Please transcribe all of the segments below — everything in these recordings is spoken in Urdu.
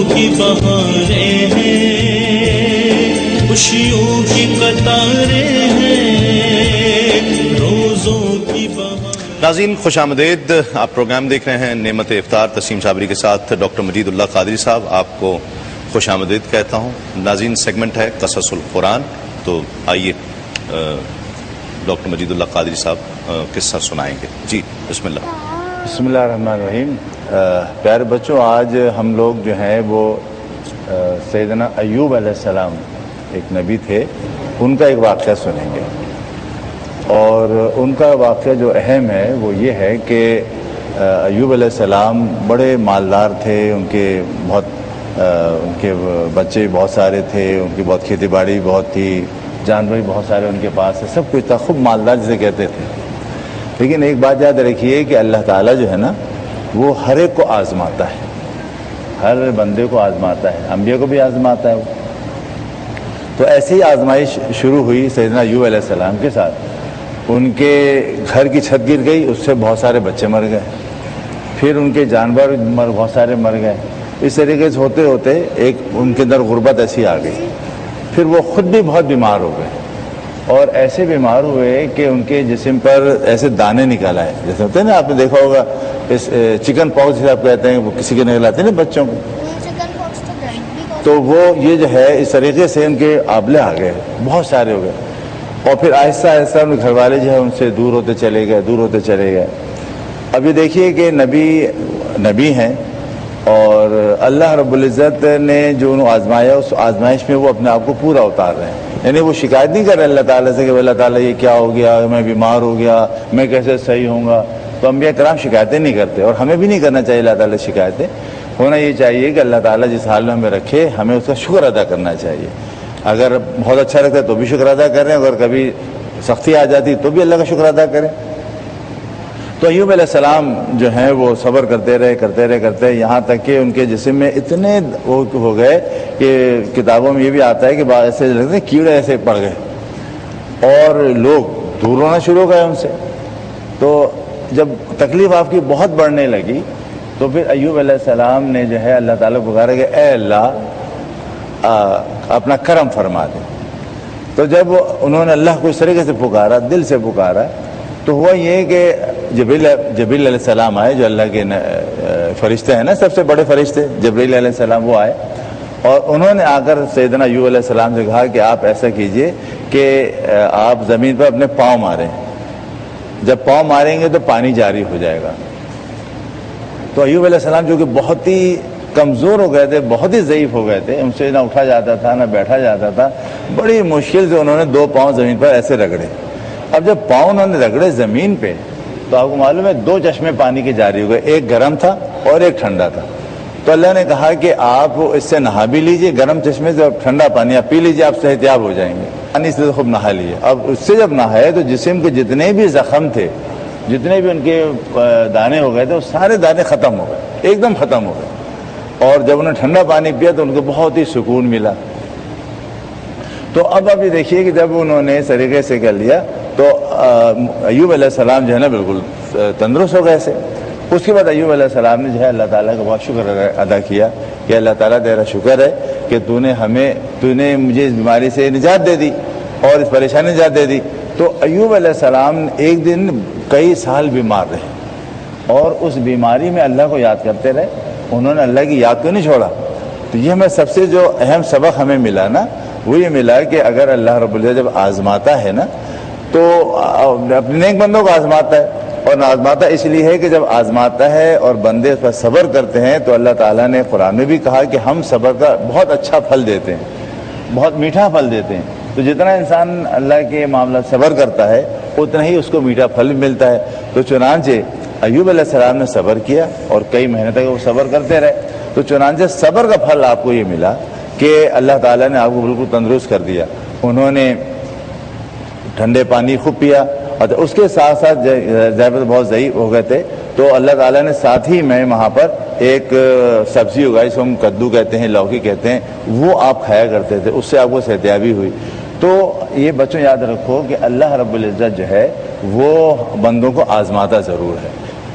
کی بہاریں ہیں، خوشیوں کی قطاریں ہیں، روزوں کی بہاریں۔ ناظرین خوش آمدید، آپ پروگرام دیکھ رہے ہیں نعمت افطار تسیم صابری کے ساتھ ڈاکٹر مجید اللہ قادری صاحب، آپ کو خوش آمدید کہتا ہوں۔ ناظرین سیگمنٹ ہے قصص القرآن، تو آئیے ڈاکٹر مجید اللہ قادری صاحب قصہ سنائیں گے۔ جی بسم اللہ۔ بسم اللہ الرحمن الرحیم۔ پیارے بچوں، آج ہم لوگ جو ہیں وہ سیدنا ایوب علیہ السلام ایک نبی تھے، ان کا ایک واقعہ سنیں گے، اور ان کا واقعہ جو اہم ہے وہ یہ ہے کہ ایوب علیہ السلام بڑے مالدار تھے، ان کے بچے بہت سارے تھے، ان کی بہت کھیتی باڑی بہت تھی، جانور بہت سارے ان کے پاس ہے، سب کچھ تھا، خوب مالدار جسے کہتے تھے۔ لیکن ایک بات یاد رکھیے کہ اللہ تعالیٰ جو ہے نا وہ ہر ایک کو آزماتا ہے، ہر بندے کو آزماتا ہے، انبیاء کو بھی آزماتا ہے وہ۔ تو ایسی ہی آزمائش شروع ہوئی سیدنا ایوب علیہ السلام کے ساتھ۔ ان کے گھر کی چھت گر گئی، اس سے بہت سارے بچے مر گئے، پھر ان کے جانور بہت سارے مر گئے۔ اس طریقے سے ہوتے ہوتے ایک ان کے اندر غربت ایسی آ گئی، پھر وہ خود بھی بہت بیمار ہو گئے، اور ایسے بیمار ہوئے کہ ان کے جسم پر ایسے دانے نکل آئے، جیسے ہوتے ہیں نا، آپ نے دیکھا ہوگا اس چکن پاکس جسے آپ کہتے ہیں، وہ کسی کے نکل آتے ہیں نا بچوں کو، تو وہ یہ جو ہے اس طریقے سے ان کے آبلے آ گئے، بہت سارے ہو گئے، اور پھر آہستہ آہستہ ان کے گھر والے جو ہے ان سے دور ہوتے چلے گئے۔ اب یہ دیکھیے کہ نبی ہیں، اور اللہ رب العزت نے جو انہوں آزمایا، اس آزمائش میں وہ اپنے آپ کو پورا اتار رہے ہیں، یعنی وہ شکایت نہیں کر رہے اللہ تعالیٰ سے کہ اللہ تعالیٰ یہ کیا ہو گیا، میں بیمار ہو گیا، میں کیسے صحیح ہوں گا۔ تو انبیاء کرام شکایتیں نہیں کرتے، اور ہمیں بھی نہیں کرنا چاہیے اللہ تعالیٰ شکایتیں۔ ہونا یہ چاہیے کہ اللہ تعالیٰ جس حال میں ہمیں رکھے، ہمیں اس کا شکر ادا کرنا چاہیے۔ اگر بہت اچھا لگتا ہے تو بھی شکر ادا کریں، اگر کبھی سختی آ جاتی تو بھی اللہ کا شکر ادا کریں۔ تو ایوب علیہ السلام جو ہیں وہ صبر کرتے رہے یہاں تک کہ ان کے جسم میں اتنے وہ ہو گئے کہ کتابوں میں یہ بھی آتا ہے کہ بعض ایسے لگتے ہیں کیڑے ایسے پڑ گئے، اور لوگ دور ہونا شروع ہو گئے ان سے۔ تو جب تکلیف آپ کی بہت بڑھنے لگی تو پھر ایوب علیہ السلام نے جو ہے اللہ تعالیٰ کو پکارا کہ اے اللہ اپنا کرم فرما دے۔ تو جب انہوں نے اللہ کو اس طریقے سے پکارا، دل سے پکارا، تو ہوا یہ کہ جبریل علیہ السلام آئے، جو اللہ کے فرشتے ہیں نا، سب سے بڑے فرشتے جبریل علیہ السلام، وہ آئے، اور انہوں نے آ کر سیدنا ایوب علیہ السلام سے کہا کہ آپ ایسا کیجئے کہ آپ زمین پر اپنے پاؤں ماریں، جب پاؤں ماریں گے تو پانی جاری ہو جائے گا۔ تو ایوب علیہ السلام جو کہ بہت ہی کمزور ہو گئے تھے، بہت ہی ضعیف ہو گئے تھے، ان سے نہ اٹھا جاتا تھا نہ بیٹھا جاتا تھا، بڑی مشکل سے انہوں نے 2 پاؤں زمین پر ایسے رگڑے۔ اب جب پاؤں انہوں نے رگڑے زمین پہ، تو آپ کو معلوم ہے 2 چشمے پانی کے جاری ہو گئے، ایک گرم تھا اور ایک ٹھنڈا تھا۔ تو اللہ نے کہا کہ آپ اس سے نہا بھی لیجئے، گرم چشمے سے، ٹھنڈا پانی آپ پی لیجئے، آپ صحتیاب ہو جائیں گے۔ پانی سے خوب نہا لیے۔ اب اس سے جب نہائے تو جسم کے جتنے بھی زخم تھے، جتنے بھی ان کے دانے ہو گئے تھے، وہ سارے دانے ختم ہو گئے، ایک دم ختم ہو گئے۔ اور جب انہوں نے ٹھنڈا پانی پیا تو ان کو بہت ہی سکون ملا۔ تو اب یہ دیکھیے کہ جب انہوں نے اس طریقے سے کر لیا تو ایوب علیہ السلام جو ہے نا بالکل تندرست ہو گئے سے۔ اس کے بعد ایوب علیہ السلام نے جو ہے اللہ تعالیٰ کا بہت شکر ادا کیا کہ اللہ تعالیٰ تیرا شکر ہے کہ تو نے مجھے اس بیماری سے نجات دے دی اور اس پریشانی نجات دے دی۔ تو ایوب علیہ السلام ایک دن کئی سال بیمار رہے، اور اس بیماری میں اللہ کو یاد کرتے رہے، انہوں نے اللہ کی یاد کو نہیں چھوڑا۔ تو یہ ہمیں سب سے جو اہم سبق ہمیں ملا نا، وہ یہ ملا کہ اگر اللہ رب العزت جب آزماتا ہے نا تو اپنے نیک بندوں کو آزماتا ہے، اور آزماتا اس لیے ہے کہ جب آزماتا ہے اور بندے اس پر صبر کرتے ہیں تو اللہ تعالیٰ نے قرآن میں بھی کہا کہ ہم صبر کا بہت اچھا پھل دیتے ہیں، بہت میٹھا پھل دیتے ہیں۔ تو جتنا انسان اللہ کے معاملہ صبر کرتا ہے اتنا ہی اس کو میٹھا پھل ملتا ہے۔ تو چنانچہ ایوب علیہ السلام نے صبر کیا اور کئی مہینے تک وہ صبر کرتے رہے، تو چنانچہ صبر کا پھل آپ کو یہ ملا کہ اللہ تعالیٰ نے آپ کو بالکل تندرست کر دیا۔ انہوں نے ٹھنڈے پانی خوب پیا، اور اس کے ساتھ ساتھ ضرورت بہت ضعیف ہو گئے تھے، تو اللہ تعالیٰ نے ساتھ ہی میں وہاں پر ایک سبزی اگائی، جس ہم کدو کہتے ہیں، لوکی کہتے ہیں، وہ آپ کھایا کرتے تھے، اس سے آپ کو صحتیابی ہوئی۔ تو یہ بچوں یاد رکھو کہ اللہ رب العزت جو ہے وہ بندوں کو آزماتا ضرور ہے،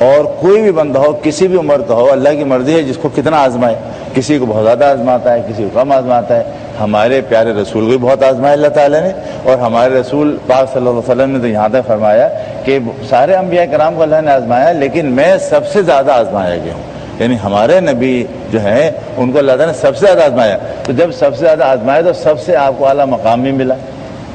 اور کوئی بھی بندہ ہو، کسی بھی عمر کا ہو، اللہ کی مرضی ہے جس کو کتنا آزمائے۔ کسی کو بہت زیادہ آزماتا ہے، کسی کو کم آزماتا ہے. ہمارے پیارے رسول کو بھی بہت آزمایا اللہ تعالیٰ نے، اور ہمارے رسول پاک صلی اللہ علیہ وسلم نے تو یہاں تک فرمایا کہ سارے انبیاء کرام کو اللہ نے آزمایا لیکن میں سب سے زیادہ آزمایا گیا ہوں. یعنی ہمارے نبی جو ہیں ان کو اللہ تعالیٰ نے سب سے زیادہ آزمایا. تو جب سب سے زیادہ آزمایا تو سب سے آپ کو اعلیٰ مقام بھی ملا.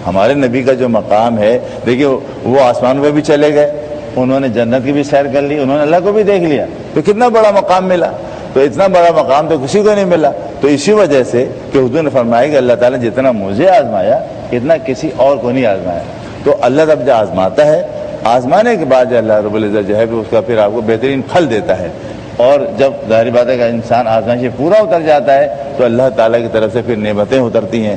ہمارے نبی کا جو مقام ہے، دیکھیے وہ آسمان پہ بھی چلے گئے، انہوں نے جنت کی بھی سیر کر لی، انہوں نے اللہ کو بھی دیکھ لیا، تو کتنا بڑا مقام ملا. تو اتنا بڑا مقام تو کسی کو نہیں ملا. تو اسی وجہ سے کہ حضور نے فرمایا کہ اللہ تعالیٰ نے جتنا مجھے آزمایا اتنا کسی اور کو نہیں آزمایا. تو اللہ جب جو آزماتا ہے، آزمانے کے بعد جو اللہ رب العزت جو ہے اس کا پھر آپ کو بہترین پھل دیتا ہے. اور جب ظاہر بات ہے کہ انسان آزمائش سے پورا اتر جاتا ہے تو اللہ تعالیٰ کی طرف سے پھر نعمتیں اترتی ہیں.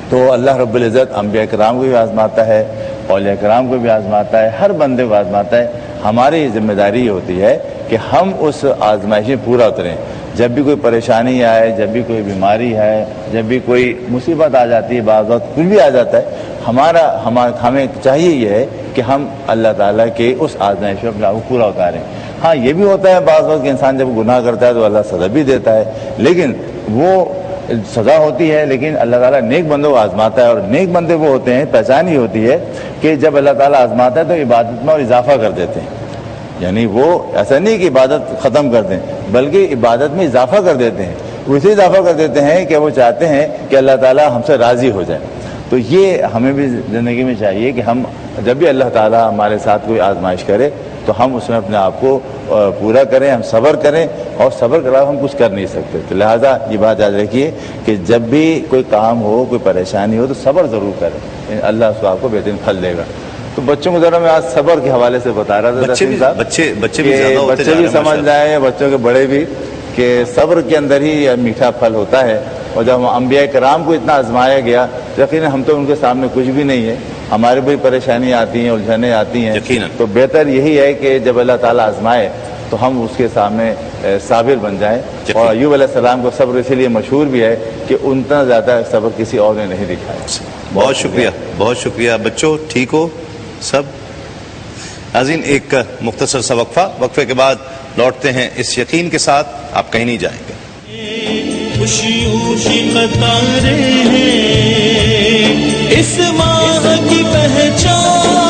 تو اللہ رب العزت انبیاء کرام کو بھی آزماتا ہے، اولیاء کرام کو بھی آزماتا ہے، ہر بندے کو آزماتا ہے. ہماری ذمہ داری یہ ہوتی ہے کہ ہم اس آزمائش میں پورا اتریں. جب بھی کوئی پریشانی آئے، جب بھی کوئی بیماری ہے، جب بھی کوئی مصیبت آ جاتی ہے، بعض وقت کچھ بھی آ جاتا ہے، ہمیں چاہیے یہ ہے کہ ہم اللہ تعالیٰ کے اس آزمائش میں اپنے آپ کو پورا اتاریں. ہاں یہ بھی ہوتا ہے بعض وقت کہ انسان جب گناہ کرتا ہے تو اللہ سزا بھی دیتا ہے، لیکن وہ سزا ہوتی ہے لیکن اللہ تعالیٰ نیک بندوں کو آزماتا ہے. اور نیک بندے وہ ہوتے ہیں، پہچان ہی ہوتی ہے کہ جب اللہ تعالیٰ آزماتا ہے تو عبادت میں اور اضافہ کر دیتے ہیں. یعنی وہ ایسا نہیں کہ عبادت ختم کر دیں بلکہ عبادت میں اضافہ کر دیتے ہیں. اسے اضافہ کر دیتے ہیں کہ وہ چاہتے ہیں کہ اللہ تعالیٰ ہم سے راضی ہو جائے. تو یہ ہمیں بھی زندگی میں چاہیے کہ ہم جب بھی اللہ تعالیٰ ہمارے ساتھ کوئی آزمائش کرے تو ہم اس میں اپنے آپ کو پورا کریں، ہم صبر کریں، اور صبر کے علاوہ ہم کچھ کر نہیں سکتے. تو لہٰذا یہ بات یاد رکھیے کہ جب بھی کوئی کام ہو، کوئی پریشانی ہو تو صبر ضرور کریں، اللہ اس کو آپ کو بہترین پھل دے گا. تو بچوں کو ذرا میں آج صبر کے حوالے سے بتا رہا تھا، بچے بھی سمجھ جائیں، بچوں کے بڑے بھی، کہ صبر کے اندر ہی میٹھا پھل ہوتا ہے. اور جب انبیاء کرام کو اتنا آزمایا گیا، یقیناً ہم تو ان کے سامنے کچھ بھی نہیں ہے، ہمارے بھی پریشانیاں آتی ہیں، الجھنیں آتی ہیں. تو بہتر یہی ہے کہ جب اللہ تعالیٰ آزمائے تو ہم اس کے سامنے صابر بن جائیں. اور ایوب علیہ السلام کو صبر اسی لیے مشہور بھی ہے کہ اتنا زیادہ صبر کسی اور نے نہیں دکھایا. بہت شکریہ، بہت شکریہ. بچوں ٹھیک ہو سب؟ ناظرین ایک مختصر سا وقفے کے بعد لوٹتے ہیں اس یقین کے ساتھ آپ کہیں نہیں جائیں گے. خوشیوں کی قطاریں ہیں اس ماہ کی پہچان.